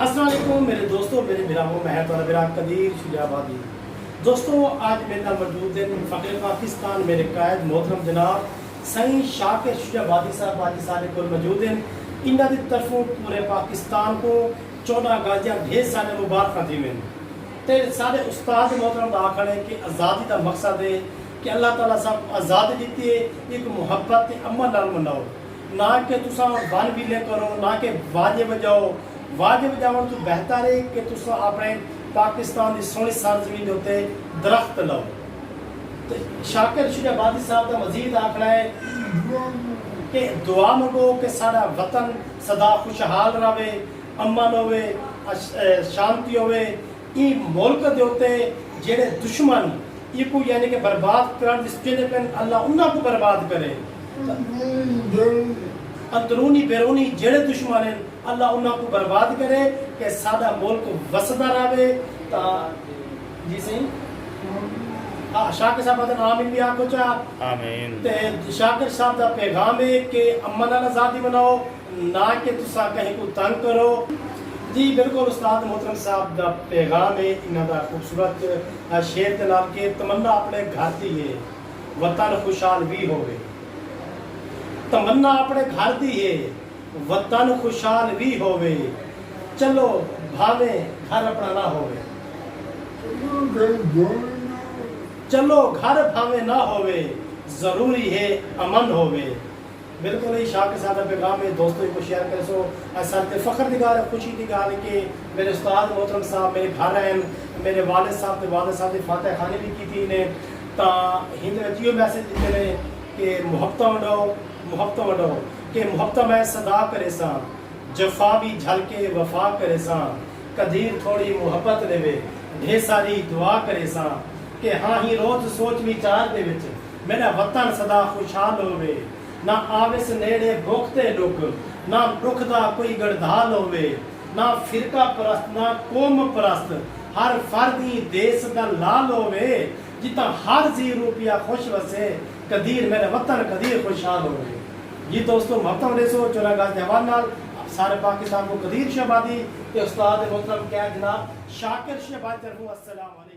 अस्सलाम वालेकुम मेरे दोस्तों, मेरे बिरामों महत और बिरा कदीर शुजाबादी। दोस्तों, आज मेरे नाम मौजूद है फ़क़ीर पाकिस्तान मेरे कायद मोहतरम जनाब सईं शाकिर शुजाबादी साहब आज सारे को मौजूद हैं। इन्हों की तरफों पूरे पाकिस्तान को 14 अगस्त ढेर सारे मुबारक दी में तो सारे उस्ताद मोहतरम आखड़ है कि आज़ादी का मकसद है कि अल्लाह ताला सब आज़ादी दी है, एक मुहब्बत अमन नाल मनाओ, ना कि तुसा वन विले करो, ना कि वाजे बजाओ। वाजे बजावन तो बेहतर है कि तुसा अपने पाकिस्तान की सोहनी सरजमीन के उत्ते दरख्त लाओ। तो शाकिर शुजाबादी साहब का मजीद आखना है कि दुआ मंगो कि सारा वतन सदा खुशहाल रहे, अमन होवे, शांति होवे। ई मुल्क के उत्ते जेड़े दुश्मन इको यानी कि बर्बाद करन जिसके पे अल्लाह उन्हां को बर्बाद करे। अंदरूनी बैरूनी जेड़े दुश्मन हैं अल्लाह उन्हां को बर्बाद करे कि साडा मुल्क वसदा रहे। जी सही शाकिर साहब का आमीन भी आखो चा आमीन। ते शाकिर साहब का पैगाम है कि अमन नाल आज़ादी मनाओ, ना कि तुसा कहीं को तंग करो। जी बिल्कुल उस्ताद मोहतरम साहब का पैगाम है, इन्हों का खूबसूरत शेर के नाम के तमन्ना अपने घर दी है वतन खुशहाल भी होवे। तमन्ना अपने घर दी है वतन खुशहाल भी होवे, चलो भावे घर अपना ना होवे, चलो घर भावे ना होवे, जरूरी है अमन होवे। बिल्कुल ही शाकिर साहब का पैगाम है दोस्तों को शेयर करे सो सर ते फख्र दी गल खुशी दी गल कि मेरे उस्ताद मोहतरम साहब मेरे घर हैं, मेरे वालिद साहब ते वालिद साहब दी फातह खानी भी की ने ता हिंद विच इहो मैसेज दिते ने कि मुहब्बत वंडो, मुहब्बत वंडो कि मुहब्बत में सदा करे सा, जफा भी झलके वफा करे सा, कदीर थोड़ी मुहब्बत लेवे, ढेर सारी दुआ करे सा कि हाँ ही रोज सोच विचार दे विच मेरा वतन सदा खुशहाल होवे, ना आवे से नेड़े भोगते लोग, ना दुख दा कोई गड़धाल होवे, ना फिरका परस्त ना कौम परस्त, हर फर्दी देश दा लाल होवे, जितना हर जी रुपया खुश वसे, कदीर मेरे वतन कदीर खुशहाल होवे। ये दोस्तों महत्व रेसो 14 अगस्त के हवाले नाल सारे पाकिस्तान को कदीर शुजाबादी ते उस्ताद मोहतरम क्या जनाब शाकिर शुजाबादी तरफों अस्सलाम वालेकुम।